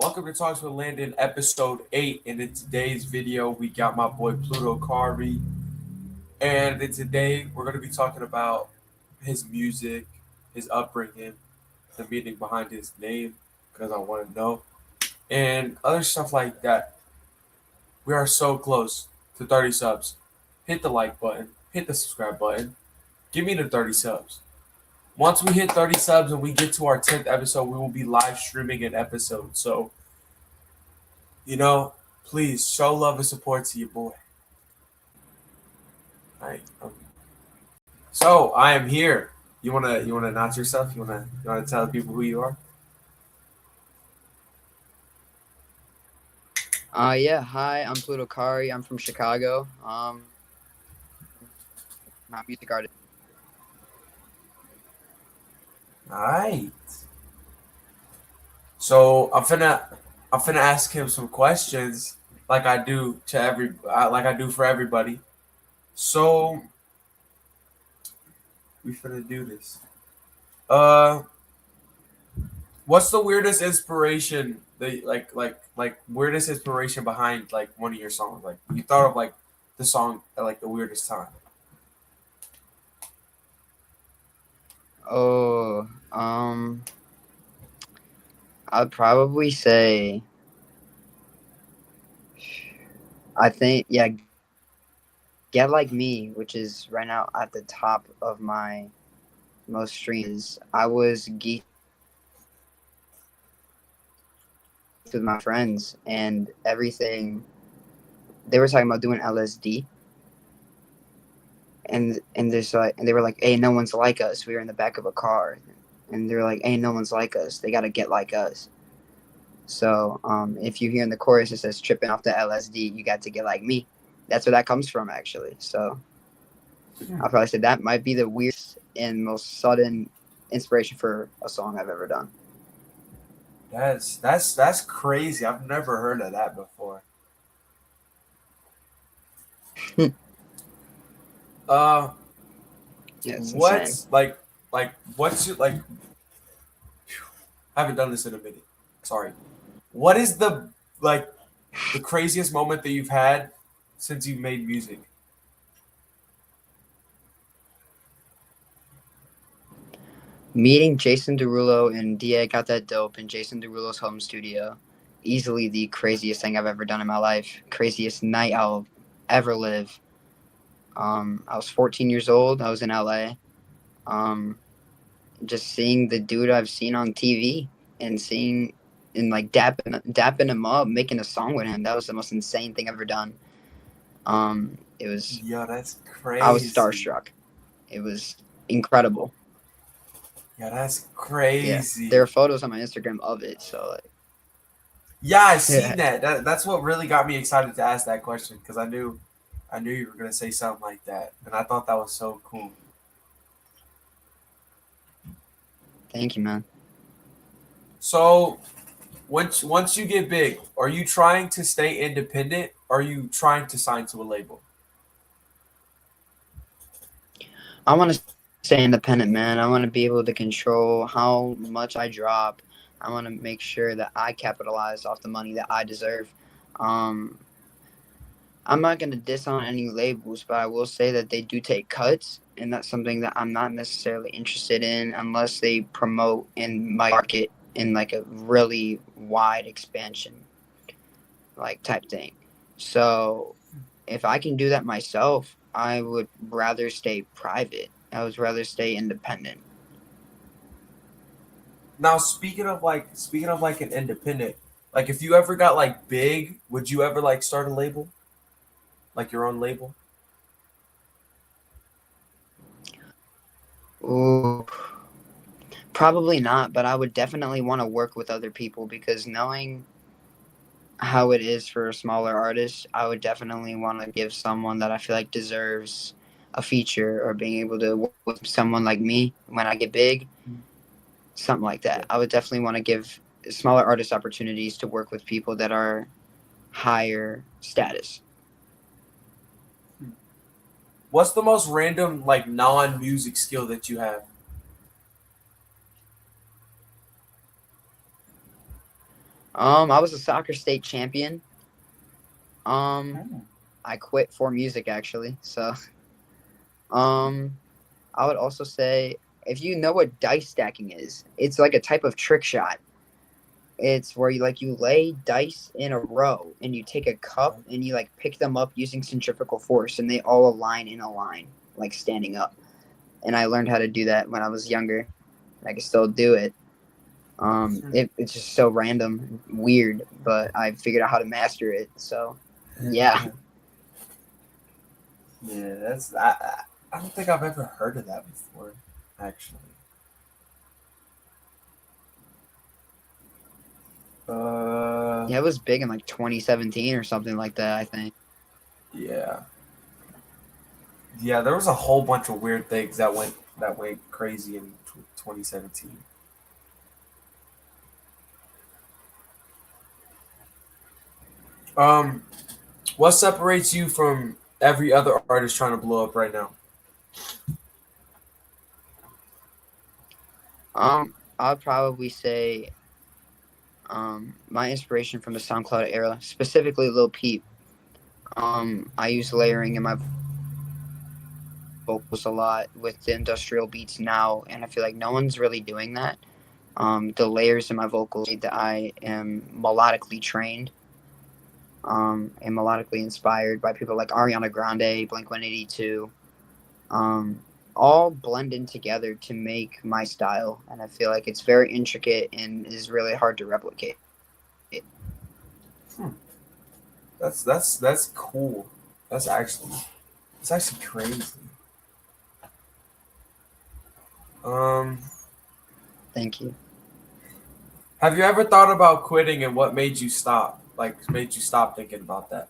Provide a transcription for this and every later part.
Welcome to Talks with Landon, episode 8. And in today's video, we got my boy Plutokari. And today, we're going to be talking about his music, his upbringing, the meaning behind his name, because I want to know, and other stuff like that. We are so close to 30 subs. Hit the like button, hit the subscribe button. Give me the 30 subs. Once we hit 30 subs and we get to our 10th episode, we will be live streaming an episode. So, please show love and support to your boy. All right. So I am here. You wanna announce yourself? You wanna tell people who you are? Yeah, hi, I'm Plutokari. I'm from Chicago. I'm a music artist. All right. So I'm finna ask him some questions like I do like I do for everybody. So we finna do this. Uh, what's the weirdest inspiration that like weirdest inspiration behind like one of your songs? Like you thought of like the song at like the weirdest time. Oh, I'd probably say, I think, yeah, Get Like Me, which is right now at the top of my most streams. I was geeked with my friends and everything. They were talking about doing LSD, and they were like, "Hey, no one's like us." We were in the back of a car, and they were like, "Hey, no one's like us. They got to get like us." So, if you hear in the chorus it says "tripping off the LSD," you got to get like me. That's where that comes from, actually. So, I'll probably say that might be the weirdest and most sudden inspiration for a song I've ever done. That's crazy. I've never heard of that before. Uh, Yeah, it's insane. what's what's your like? I haven't done this in a minute. Sorry. What is like the craziest moment that you've had since you've made music? Meeting Jason Derulo and DA Got That Dope in Jason Derulo's home studio. Easily the craziest thing I've ever done in my life. Craziest night I'll ever live. I was 14 years old. I was in LA. Um, just seeing the dude I've seen on TV and seeing and like dapping him up, making a song with him. That was the most insane thing I've ever done. It was Yo, that's I was crazy. starstruck. It was incredible. Yeah, that's Yeah, there crazy. are photos on my Instagram of it. So like, Yeah, I seen yeah, that. That's what really got me excited to ask that question because I knew you were gonna say something like that, and I thought that was so cool. thank you, man. So once you get big, are you trying to stay independent? Or are you trying to sign to a label? I want to stay independent, man. I want to be able to control how much I drop. I want to make sure that I capitalize off the money that I deserve. Um, I'm not going to diss on any labels, but I will say that they do take cuts, and that's something that I'm not necessarily interested in unless they promote and market in like a really wide expansion like type thing. So if I can do that myself, I would rather stay private. I would rather stay independent. Now speaking of like an independent, like if you ever got like big, would you ever like start a label? Like your own label? Ooh, probably not, but I would definitely want to work with other people because knowing how it is for a smaller artist, I would definitely want to give someone that I feel like deserves a feature or being able to work with someone like me when I get big, something like Yeah. that. I would definitely want to give smaller artists opportunities to work with people that are higher status. What's the most random like non-music skill that you have? I was a soccer state champion. Um, Hmm. I quit for music actually. So, um, I would also say if you know what dice stacking is, it's like a type of trick shot. It's where you lay dice in a row and you take a cup and you like pick them up using centrifugal force and they all align in a line like standing up. And I learned how to do that when I was younger. I can still do it. It's just so random, weird, but I figured out how to master it. So, yeah. Yeah, I don't think I've ever heard of that before, actually. Uh, Yeah, it was big in like 2017 or something like that, I think. yeah, yeah. There was a whole bunch of weird things that went crazy in 2017. Um, what separates you from every other artist trying to blow up right now? I'd probably say my inspiration from the SoundCloud era, specifically Lil Peep. I use layering in my vocals a lot with the industrial beats now, and I feel like no one's really doing that. The layers in my vocals made that I am melodically trained, and melodically inspired by people like Ariana Grande, Blink-182, all blend in together to make my style, and I feel like it's very intricate and is really hard to replicate. Hmm. That's cool. That's actually it's actually crazy. Um, Thank you. have you ever thought about quitting and what made you stop? Like made you stop thinking about that?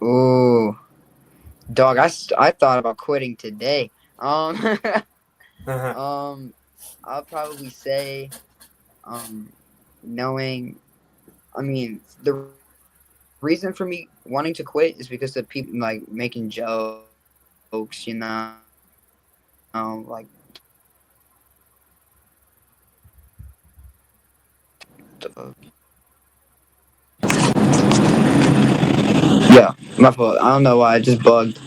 Ooh, dog, I thought about quitting today. Um, I'll probably say, um, knowing, I mean, the reason for me wanting to quit is because of people like making jokes, like yeah, my fault. I don't know why I just bugged.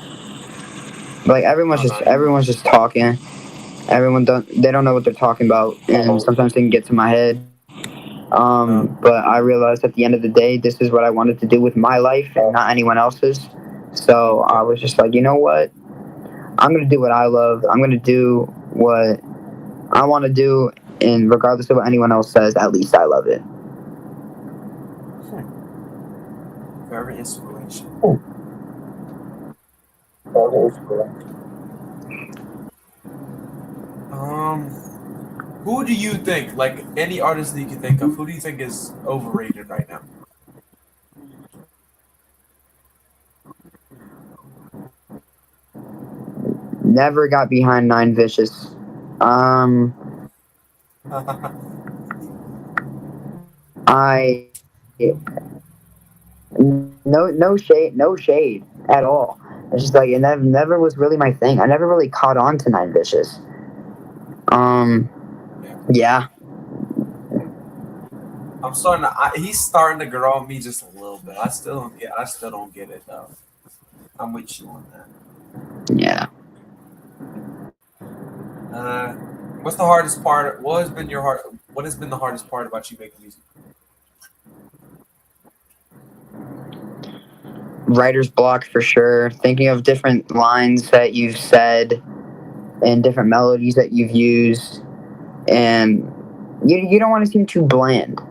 Like Oh no, you everyone's just talking. They don't know what they're talking about, and sometimes they can get to my head. no. But I realized at the end of the day, this is what I wanted to do with my life and not anyone else's. So I was just like, you know what? I'm gonna do what I love. I'm gonna do what I want to do, and regardless of what anyone else says, at least I love it. Hmm. Very inspirational. Um, who do you think, like any artist that you can think of, who do you think is overrated right now? Never got behind Nine Vicious. Um, I no shade at all. It's just like it never was really my thing. I never really caught on to Nine Vicious. Um, Yeah, yeah, He's starting to grow on me just a little bit. I still don't get. I still don't get it though. I'm with you on that. yeah. Uh, what's the hardest part? What has been your hard? What has been the hardest part about you making music? Writer's block for sure. Thinking of different lines that you've said and different melodies that you've used, and you don't want to seem too bland.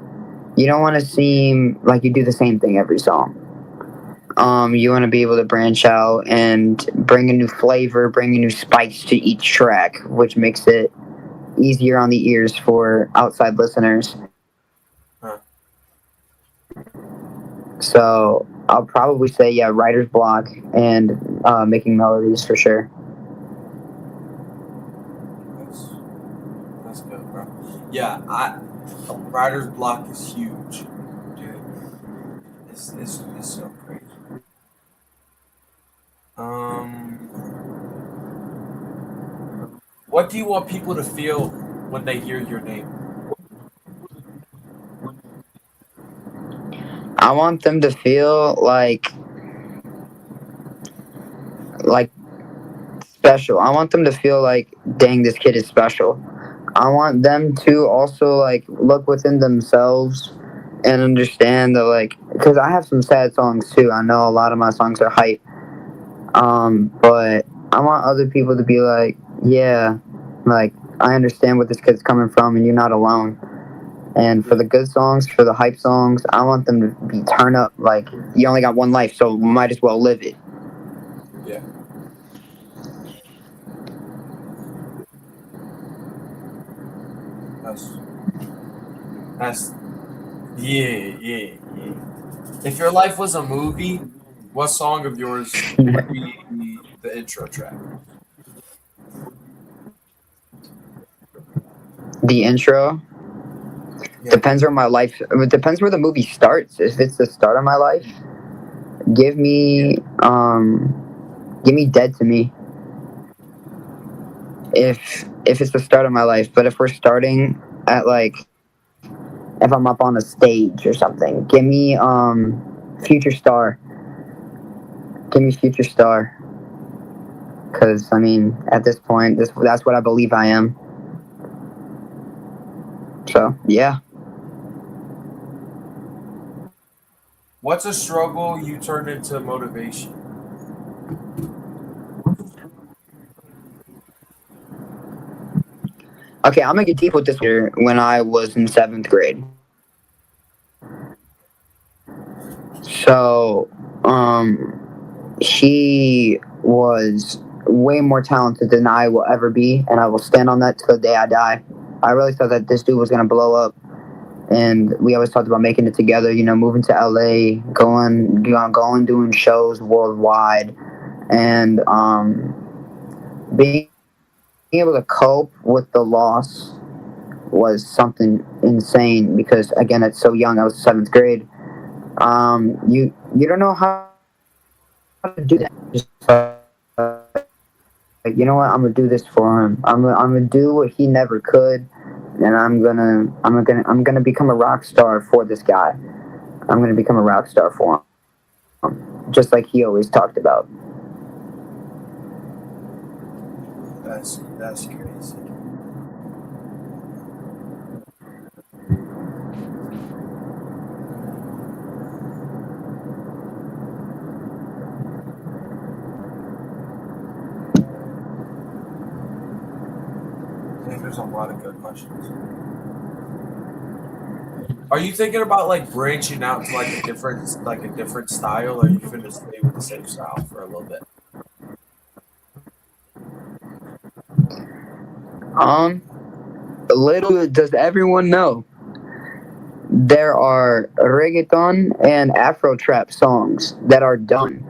You don't want to seem like you do the same thing every song. You want to be able to branch out and bring a new flavor, bring a new spice to each track, which makes it easier on the ears for outside listeners. Huh? So I'll probably say, yeah, writer's block and making melodies for sure. That's good, bro. Yeah, I writer's block is huge, dude. It's so crazy. Um, what do you want people to feel when they hear your name? I want them to feel like special. I want them to feel like, dang, this kid is special. I want them to also like look within themselves and understand that, like, because I have some sad songs too. I know a lot of my songs are hype. But I want other people to be like, yeah, like, I understand what this kid's coming from, and you're not alone. And for Yeah, the good songs, for the hype songs, I want them to be turn up. Like, you only got one life, so might as well live it. yeah. That's that's yeah. If your life was a movie, what song of yours would be the intro track? The intro Yeah, depends where my life. It depends where the movie starts. If it's the start of my life, give yeah. me give me Dead to Me. If it's the start of my life, but if we're starting at like, if I'm up on a stage or something, give me Future Star. Give me Future Star. Because I mean, at this point, that's what I believe I am. So yeah. What's a struggle you turned into motivation? Okay, I'm gonna get deep with this one. When I was in seventh grade, so she was way more talented than I will ever be, and I will stand on that till the day I die. I really thought that this dude was gonna blow up, and we always talked about making it together. You know, moving to LA, going, doing shows worldwide, and being able to cope with the loss was something insane because, again, it's so young. I was seventh grade. You don't know how to do that. Just like, you know what, I'm gonna do this for him. I'm gonna do what he never could, and I'm gonna become a rock star for this guy. I'm gonna become a rock star for him, just like he always talked about. That's crazy. Dang, there's a lot of good questions. Are you thinking about like branching out to like a different style, or are you finna stay with the same style for a little bit? Um, Little does everyone know, there are reggaeton and Afro trap songs that are done.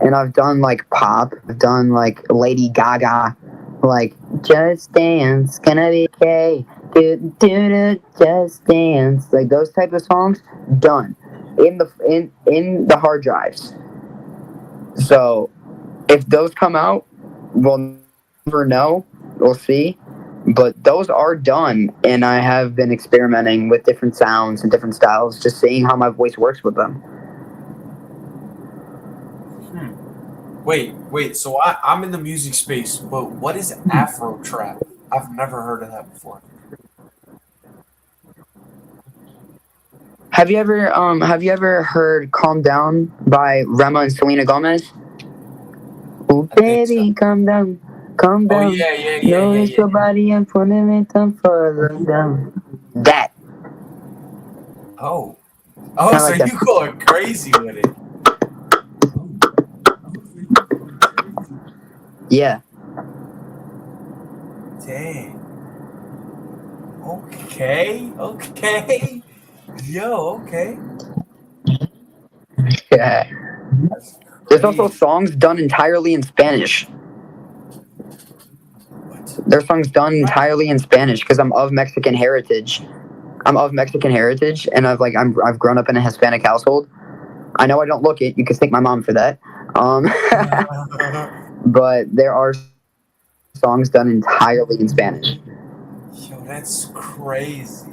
And I've done like pop, I've done like Lady Gaga, like Just Dance, gonna be okay, do, Just Dance, like those type of songs done in the hard drives. So if those come out, we'll never know. We'll see. But those are done, and I have been experimenting with different sounds and different styles, just seeing how my voice works with them. Hmm. Wait. So I'm in the music space, but what is Afro trap? I've never heard of that before. Have you ever heard "Calm Down" by Rema and Selena Gomez? Oh I think so. baby, calm down, calm Oh down. Notice yeah. your body and put it on further down. That Oh, kind of so like that. you going crazy with it? Yeah, Dang. Okay. Yo, okay. yeah. That's There's also crazy. songs done entirely in Spanish. What? There's songs done Right. entirely in Spanish because I'm of Mexican heritage. I'm of Mexican heritage, and I've grown up in a Hispanic household. I know I don't look it. You can thank my mom for that. Um, but there are songs done entirely in Spanish. Yo, that's crazy.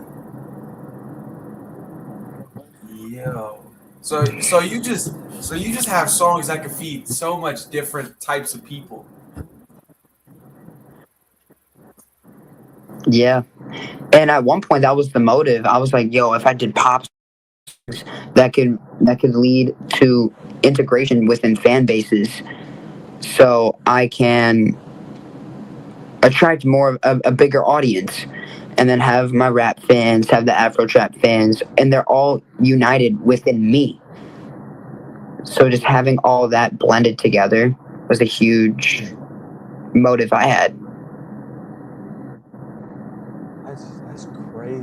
Yo. So you just have songs that can feed so much different types of people. Yeah. And at one point, that was the motive. I was like, yo, if I did pop that could lead to integration within fan bases, so I can attract more of a bigger audience, and then have my rap fans, have the Afro trap fans, and they're all united within me. So just having all that blended together was a huge motive I had. That's crazy.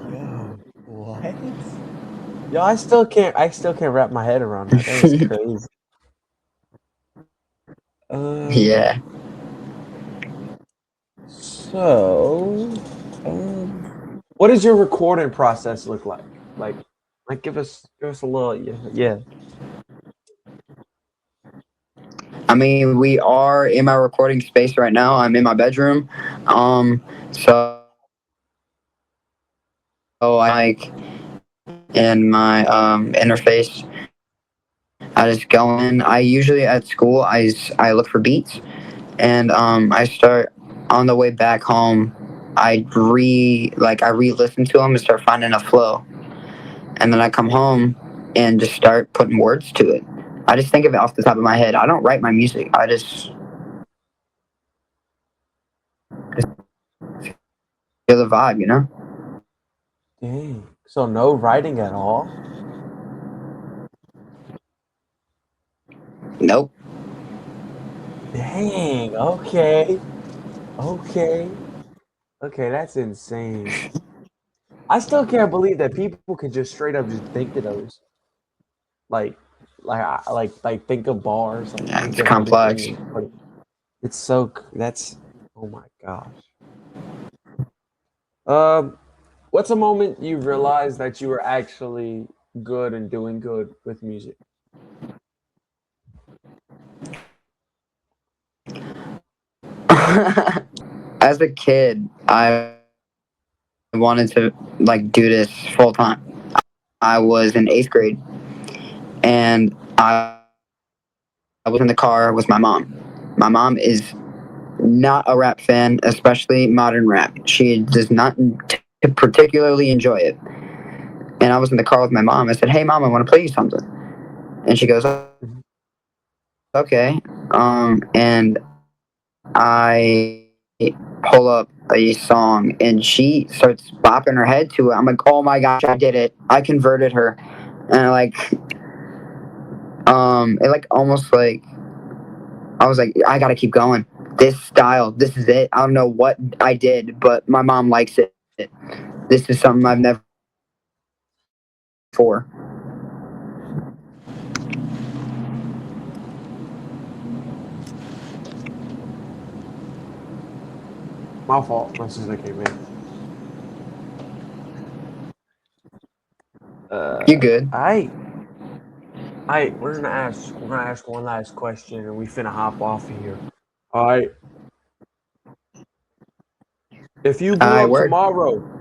Yo, what? Yo, I still can't wrap my head around that. That is crazy. Um, Yeah. so, what does your recording process look like? Like, give us a little, yeah, yeah. I mean, we are in my recording space right now. I'm in my bedroom. So I in my interface. I just go in. I usually at school I look for beats, and I start on the way back home. I re-listen to them and start finding a flow, and then I come home and just start putting words to it. I just think of it off the top of my head. I don't write my music. I just feel the vibe, you know. Dang. So no writing at all? Nope. Dang. Okay. Okay. Okay, that's insane. I still can't believe that people can just straight up just think of those. Like, like think of bars, like Yeah, think it's of everything, complex. and put it. It's so that's oh my gosh. Um, what's a moment you realized that you were actually good and doing good with music? As a kid, I wanted to like do this full time. I was in eighth grade, and I was in the car with my mom. My mom is not a rap fan, especially modern rap. She does not particularly enjoy it. And I was in the car with my mom. I said, "Hey, mom, I want to play you something." And she goes, Mhm. "Okay." And I pull up a song, and she starts bopping her head to it. I'm like, "Oh my gosh, I did it! I converted her!" And it like almost like I was like, I gotta keep going. This style, this is it. I don't know what I did, but my mom likes it. This is something I've never before. My fault. My sister came in. You good? I we're gonna ask one last question and we finna hop off of here. All right. If you blew I up word. tomorrow,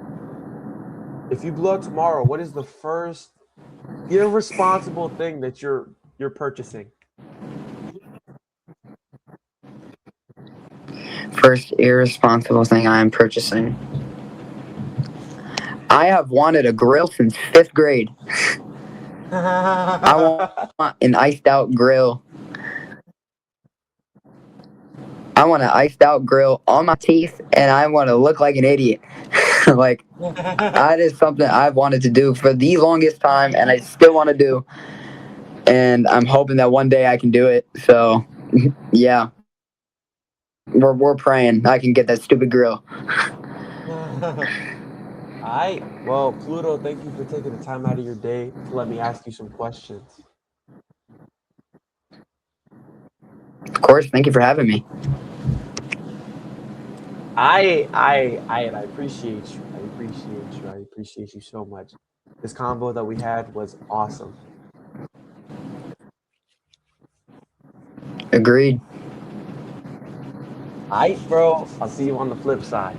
if you blew up tomorrow, what is the first irresponsible thing that you're purchasing? First irresponsible thing I am purchasing. I have wanted a grill since fifth grade. I want an iced out grill. I want an iced out grill on my teeth, and I want to look like an idiot. Like that is something I've wanted to do for the longest time, and I still want to do. And I'm hoping that one day I can do it. So, yeah, we're praying I can get that stupid grill. I well, Pluto, thank you for taking the time out of your day to let me ask you some questions. Of course, thank you for having me. I appreciate you. I appreciate you. I appreciate you so much. This combo that we had was awesome. Agreed. All right, bro. I'll see you on the flip side.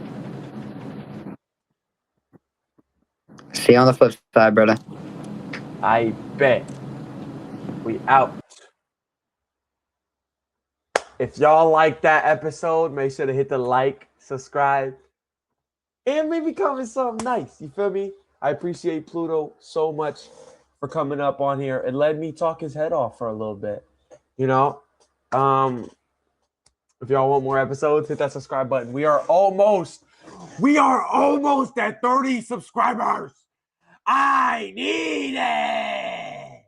See you on the flip side, brother. I bet. We out. If y'all like that episode, make sure to hit the like, subscribe, and maybe comment something nice. You feel me? I appreciate Pluto so much for coming up on here and letting me talk his head off for a little bit. You know? If y'all want more episodes, hit that subscribe button. We are almost at 30 subscribers. I need it.